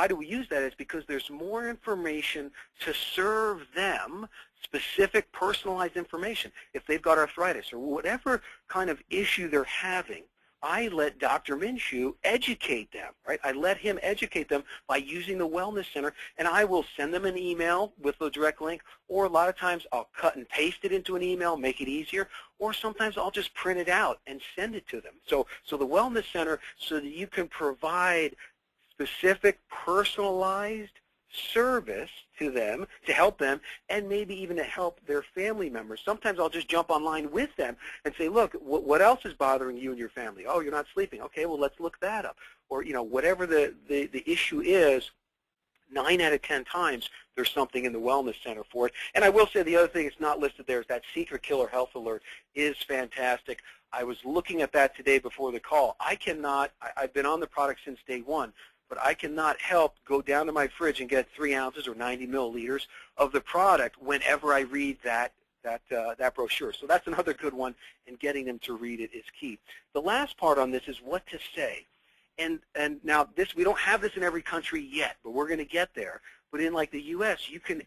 do we use that? It's because there's more information to serve them, specific personalized information. If they've got arthritis or whatever kind of issue they're having, I let Dr. Minshew educate them, right? I let him educate them by using the Wellness Center, and I will send them an email with the direct link, or a lot of times I'll cut and paste it into an email, make it easier, or sometimes I'll just print it out and send it to them. So the Wellness Center, so that you can provide specific, personalized service to them, to help them, and maybe even to help their family members. Sometimes I'll just jump online with them and say, look, what else is bothering you and your family? Oh, you're not sleeping. Okay, well, let's look that up. Or, whatever the issue is, 9 out of 10 times there's something in the Wellness Center for it. And I will say the other thing that's not listed there is that Secret Killer Health Alert is fantastic. I was looking at that today before the call. I've been on the product since day one, but I cannot help go down to my fridge and get 3 ounces or 90 milliliters of the product whenever I read that brochure. So that's another good one, and getting them to read it is key. The last part on this is what to say. And now this, we don't have this in every country yet, but we're going to get there. But in like the U.S., you can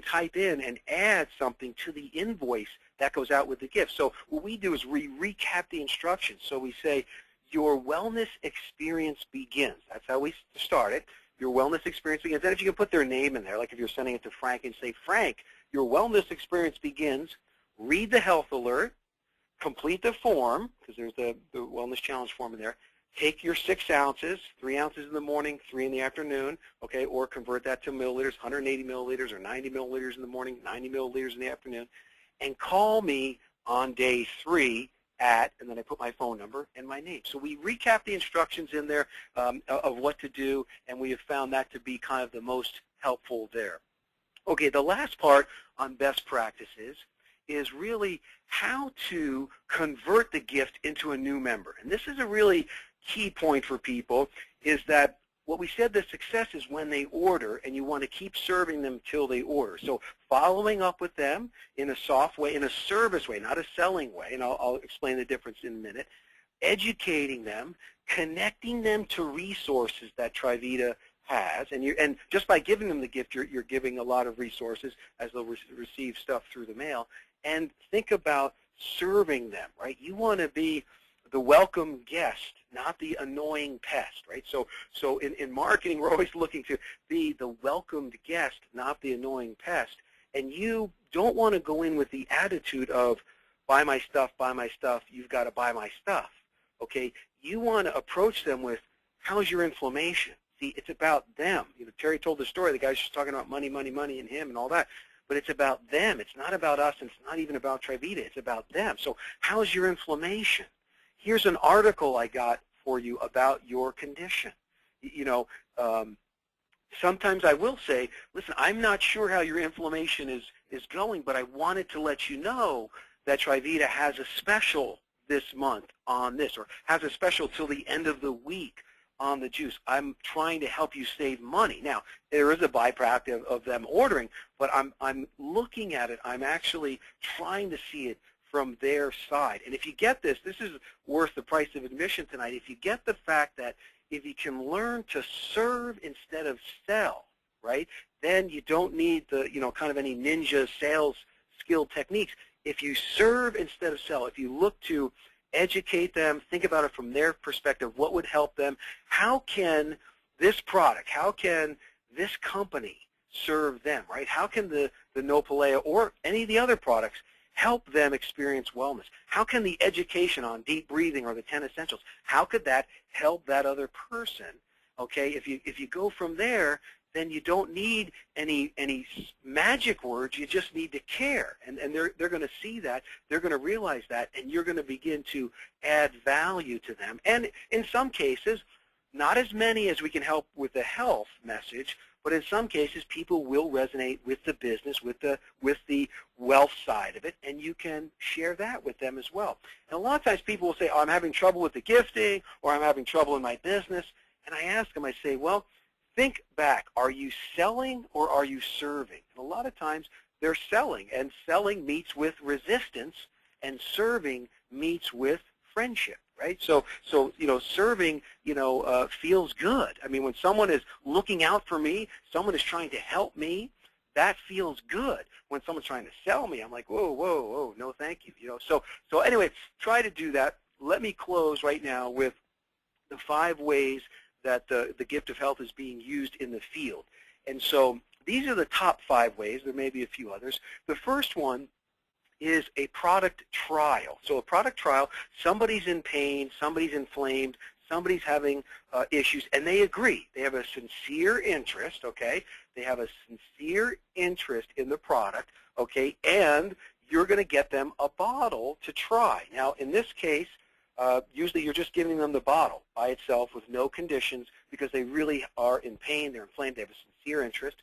type in and add something to the invoice that goes out with the gift. So what we do is we recap the instructions. So we say, your wellness experience begins. That's how we start it. Your wellness experience begins. Then if you can put their name in there, like if you're sending it to Frank and say, Frank, your wellness experience begins. Read the health alert. Complete the form, because there's the wellness challenge form in there. Take your 6 ounces, 3 ounces in the morning, 3 in the afternoon, okay, or convert that to milliliters, 180 milliliters or 90 milliliters in the morning, 90 milliliters in the afternoon, and call me on day 3 at, and then I put my phone number and my name. So we recap the instructions in there of what to do, and we have found that to be kind of the most helpful there. Okay, the last part on best practices is really how to convert the gift into a new member. And this is a really key point for people, is that what we said, the success is when they order, and you want to keep serving them till they order. So following up with them in a soft way, in a service way, not a selling way, and I'll explain the difference in a minute, educating them, connecting them to resources that Trivita has, and just by giving them the gift, you're giving a lot of resources as they'll receive stuff through the mail. And think about serving them, right? You want to be the welcome guest, not the annoying pest, right? So in marketing, we're always looking to be the welcomed guest, not the annoying pest. And you don't want to go in with the attitude of, buy my stuff, you've got to buy my stuff, okay? You want to approach them with, how's your inflammation? See, it's about them. Terry told the story, the guy's just talking about money, and him and all that. But it's about them. It's not about us, and it's not even about Trivita. It's about them. So how's your inflammation? Here's an article I got for you about your condition. sometimes I will say, listen, I'm not sure how your inflammation is going, but I wanted to let you know that Trivita has a special this month on this, or has a special till the end of the week on the juice. I'm trying to help you save money. Now, there is a byproduct of them ordering, but I'm looking at it. I'm actually trying to see it from their side. And if you get this, this is worth the price of admission tonight. If you get the fact that if you can learn to serve instead of sell, right, then you don't need the, kind of any ninja sales skill techniques. If you serve instead of sell, if you look to educate them, think about it from their perspective, what would help them, how can this product, how can this company serve them, right? How can the Nopalea or any of the other products help them experience wellness? How can the education on deep breathing or the 10 essentials, how could that help that other person? Okay, if you go from there, then you don't need any magic words. You just need to care, and they're going to see that, they're going to realize that, and you're going to begin to add value to them. And in some cases, not as many as we can help with the health message, but in some cases, people will resonate with the business, with the wealth side of it, and you can share that with them as well. And a lot of times people will say, oh, I'm having trouble with the gifting, or I'm having trouble in my business. And I ask them, I say, well, think back. Are you selling or are you serving? And a lot of times they're selling, and selling meets with resistance, and serving meets with friendship. Right? So serving, feels good. I mean, when someone is looking out for me, someone is trying to help me, that feels good. When someone's trying to sell me, I'm like, whoa, whoa, whoa, no, thank you. So anyway, try to do that. Let me close right now with the 5 ways that the gift of health is being used in the field. And so these are the top 5 ways. There may be a few others. The first one is a product trial. So a product trial, somebody's in pain, somebody's inflamed, somebody's having issues, and they agree. They have a sincere interest, okay? They have a sincere interest in the product, okay? And you're going to get them a bottle to try. Now, in this case, usually you're just giving them the bottle by itself with no conditions because they really are in pain, they're inflamed, they have a sincere interest.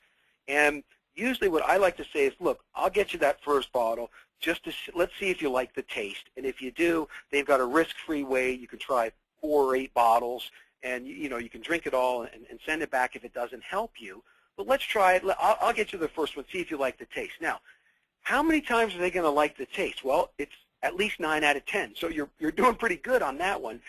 And usually what I like to say is, look, I'll get you that first bottle, let's see if you like the taste. And if you do, they've got a risk-free way. You can try 4 or 8 bottles, and you can drink it all and send it back if it doesn't help you. But let's try it. I'll get you the first one, see if you like the taste. Now, how many times are they going to like the taste? Well, it's at least 9 out of 10. So you're doing pretty good on that one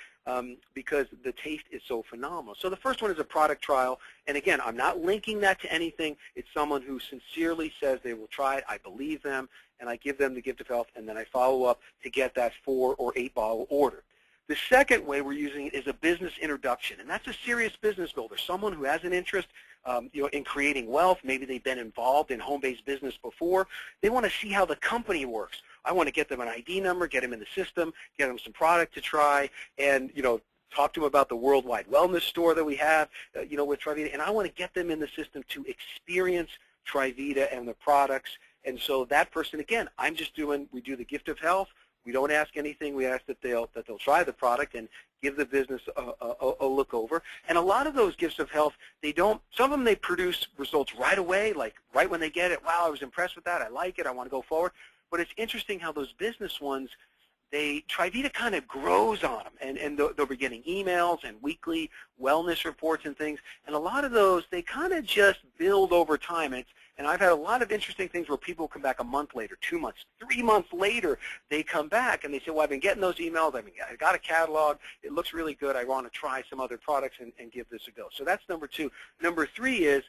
because the taste is so phenomenal. So the first one is a product trial. And again, I'm not linking that to anything. It's someone who sincerely says they will try it. I believe them, and I give them the gift of health, and then I follow up to get that 4 or 8 bottle order. The second way we're using it is a business introduction, and that's a serious business builder, someone who has an interest in creating wealth. Maybe they've been involved in home-based business before. They want to see how the company works. I want to get them an ID number, get them in the system, get them some product to try, and talk to them about the worldwide wellness store that we have, with Trivita. And I want to get them in the system to experience Trivita and the products. And so that person, again, we do the gift of health. We don't ask anything. We ask that they'll try the product and give the business a look over. And a lot of those gifts of health, some of them they produce results right away, like right when they get it. Wow, I was impressed with that. I like it. I want to go forward. But it's interesting how those business ones, Trivita kind of grows on them, and they'll be getting emails and weekly wellness reports and things. And a lot of those, they kind of just build over time. And I've had a lot of interesting things where people come back a month later, 2 months, 3 months later, they come back and they say, well, I've been getting those emails. I got a catalog. It looks really good. I want to try some other products and give this a go. So that's number 2. Number 3 is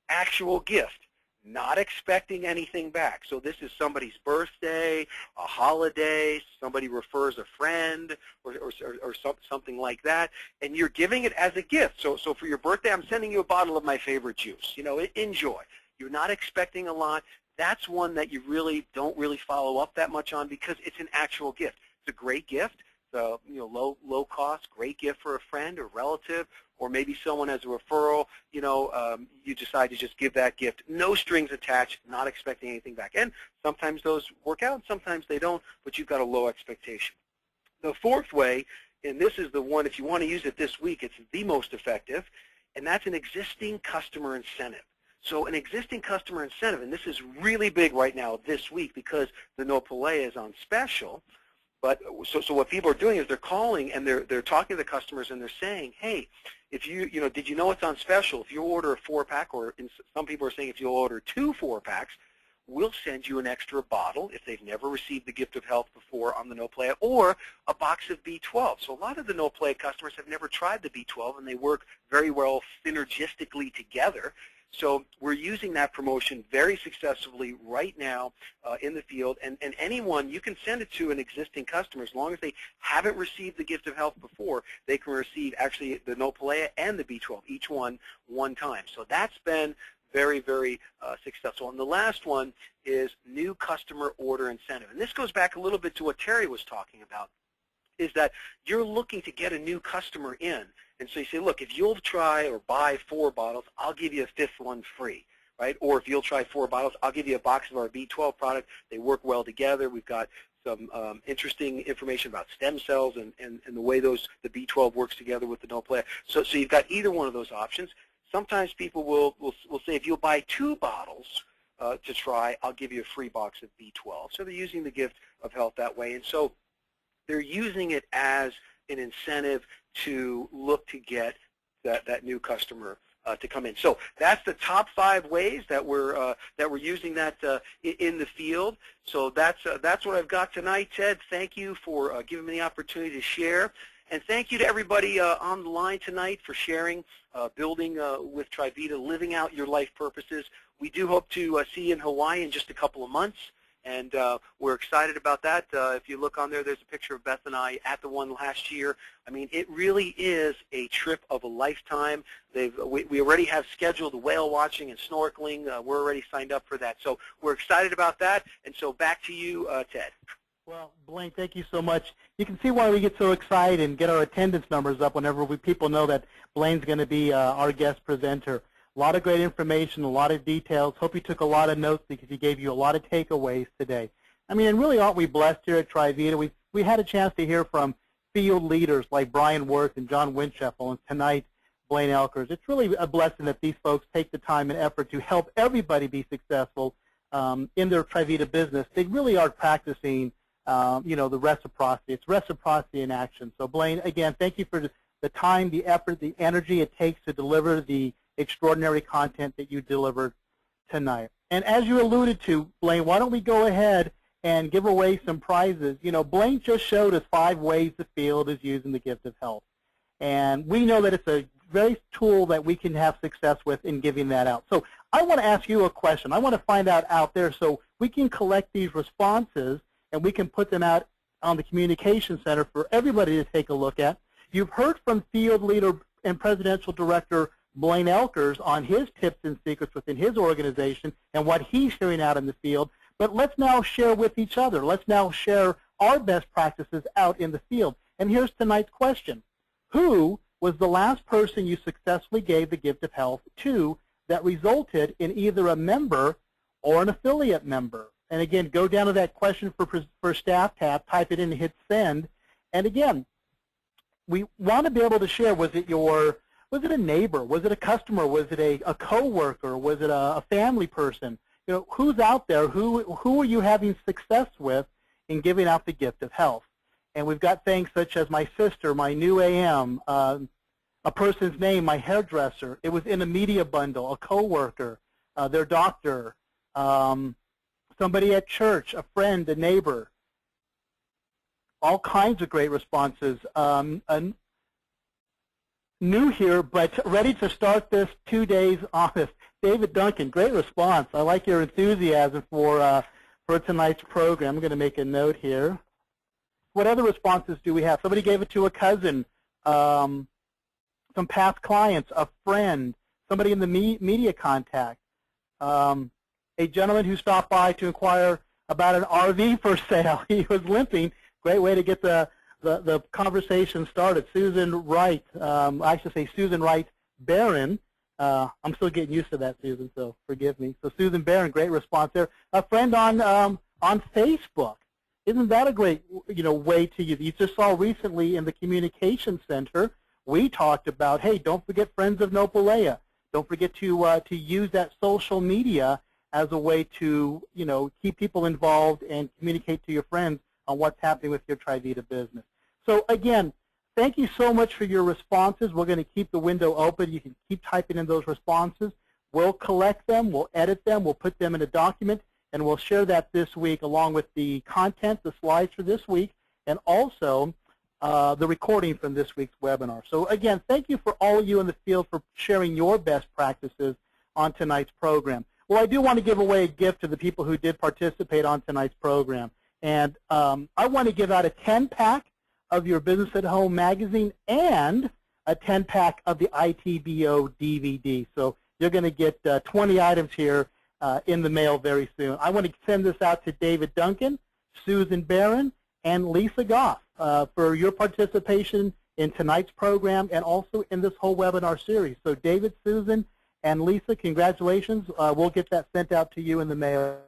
actual gift. Not expecting anything back. So this is somebody's birthday, a holiday, somebody refers a friend, or something like that, and you're giving it as a gift. So for your birthday, I'm sending you a bottle of my favorite juice. Enjoy. You're not expecting a lot. That's one that you really don't follow up that much on because it's an actual gift. It's a great gift. It's low cost, great gift for a friend or relative, or maybe someone has a referral. You decide to just give that gift, no strings attached, not expecting anything back. And sometimes those work out, sometimes they don't, but you've got a low expectation. The fourth way, and this is the one, if you want to use it this week, it's the most effective, and that's an existing customer incentive. So an existing customer incentive, and this is really big right now this week because the no Pelea is on special. But so what people are doing is they're calling and they're talking to the customers and they're saying, hey, if did you know it's on special? If you order a 4-pack, or some people are saying if you order 2 4-packs, we'll send you an extra bottle if they've never received the gift of health before on the no Pelea, or a box of B12. So a lot of the no Pelea customers have never tried the B12, and they work very well synergistically together. So we're using that promotion very successfully right now in the field, and anyone, you can send it to an existing customer as long as they haven't received the gift of health before. They can receive actually the no Pelea and the B12, each one time. So that's been very, very successful. And the last one is new customer order incentive. And this goes back a little bit to what Terry was talking about, is that you're looking to get a new customer in. And so you say, look, if you'll try or buy 4 bottles, I'll give you a 5th one free, right? Or if you'll try 4 bottles, I'll give you a box of our B12 product. They work well together. We've got some interesting information about stem cells and the way the B12 works together with the no Pelea. So you've got either one of those options. Sometimes people will say, if you'll buy 2 bottles to try, I'll give you a free box of B12. So they're using the gift of health that way. And so they're using it as an incentive to look to get that new customer to come in. So that's the top 5 ways that we're using that in the field. So that's what I've got tonight, Ted. Thank you for giving me the opportunity to share. And thank you to everybody on the line tonight for sharing, building with Trivita, living out your life purposes. We do hope to see you in Hawaii in just a couple of months, and we're excited about that. If you look on there, there's a picture of Beth and I at the one last year. I mean, it really is a trip of a lifetime. We already have scheduled the whale watching and snorkeling. We're already signed up for that. So we're excited about that. And so back to you, Ted. Well, Blaine, thank you so much. You can see why we get so excited and get our attendance numbers up whenever people know that Blaine's going to be our guest presenter. A lot of great information, a lot of details. Hope you took a lot of notes because he gave you a lot of takeaways today. I mean, and really aren't we blessed here at Trivita? We had a chance to hear from field leaders like Brian Worth and John Wincheffel, and tonight Blaine Elkers. It's really a blessing that these folks take the time and effort to help everybody be successful in their Trivita business. They really are practicing the reciprocity. It's reciprocity in action. So Blaine, again, thank you for the time, the effort, the energy it takes to deliver the extraordinary content that you delivered tonight. And as you alluded to, Blaine, why don't we go ahead and give away some prizes? You know, Blaine just showed us 5 ways the field is using the gift of health. And we know that it's a very tool that we can have success with in giving that out. So I want to ask you a question. I want to find out there so we can collect these responses and we can put them out on the Communication Center for everybody to take a look at. You've heard from field leader and presidential director Blaine Elkers on his tips and secrets within his organization and what he's hearing out in the field. But let's now share with each other. Let's now share our best practices out in the field. And here's tonight's question. Who was the last person you successfully gave the gift of health to that resulted in either a member or an affiliate member? And again, go down to that question for staff tab, type it in and hit send. And again, we want to be able to share, was it a neighbor? Was it a customer? Was it a coworker? Was it a family person? You know, who's out there? Who are you having success with in giving out the gift of health? And we've got things such as my sister, my new AM, a person's name, my hairdresser. It was in a media bundle, a coworker, their doctor, somebody at church, a friend, a neighbor. All kinds of great responses. New here, but ready to start this 2 days honest. David Duncan, great response. I like your enthusiasm for tonight's program. I'm going to make a note here. What other responses do we have? Somebody gave it to a cousin, some past clients, a friend, somebody in the media contact, a gentleman who stopped by to inquire about an RV for sale. He was limping. Great way to get the conversation started. Susan Wright, I should say Susan Wright Barron. I'm still getting used to that, Susan, so forgive me. So Susan Barron, great response there. A friend on Facebook. Isn't that a great way to use? You just saw recently in the Communication Center we talked about, hey, don't forget Friends of Nopalea. Don't forget to use that social media as a way to, keep people involved and communicate to your friends on what's happening with your Trivita business. So again, thank you so much for your responses. We're going to keep the window open. You can keep typing in those responses. We'll collect them, we'll edit them, we'll put them in a document, and we'll share that this week along with the content, the slides for this week, and also the recording from this week's webinar. So again, thank you for all of you in the field for sharing your best practices on tonight's program. Well, I do want to give away a gift to the people who did participate on tonight's program. And I want to give out a 10-pack of your Business at Home magazine and a 10-pack of the ITBO DVD. So you're going to get 20 items here in the mail very soon. I want to send this out to David Duncan, Susan Barron, and Lisa Goff for your participation in tonight's program and also in this whole webinar series. So David, Susan, and Lisa, congratulations. We'll get that sent out to you in the mail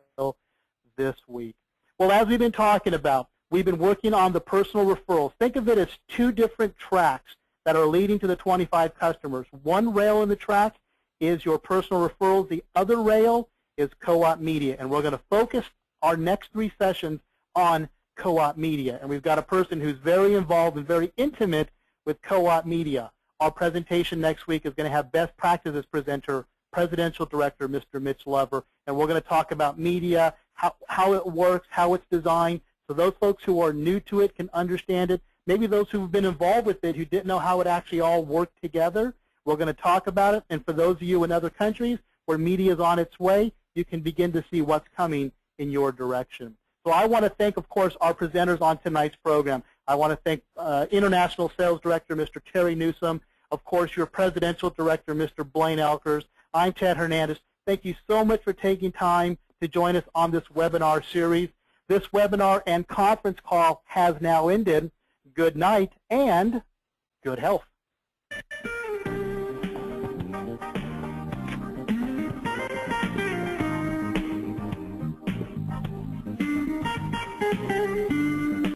this week. Well, as we've been talking about, we've been working on the personal referrals. Think of it as two different tracks that are leading to the 25 customers. One rail in the track is your personal referrals. The other rail is co-op media. And we're going to focus our next 3 sessions on co-op media. And we've got a person who's very involved and very intimate with co-op media. Our presentation next week is going to have best practices presenter, Presidential Director, Mr. Mitch Lover. And we're going to talk about media, how it works, how it's designed, so those folks who are new to it can understand it. Maybe those who've been involved with it who didn't know how it actually all worked together. We're going to talk about it. And for those of you in other countries where media is on its way, you can begin to see what's coming in your direction. So I want to thank, of course, our presenters on tonight's program. I want to thank International Sales Director, Mr. Terry Newsom. Of course, your Presidential Director, Mr. Blaine Elkers. I'm Ted Hernandez. Thank you so much for taking time to join us on this webinar series. This webinar and conference call has now ended. Good night and good health.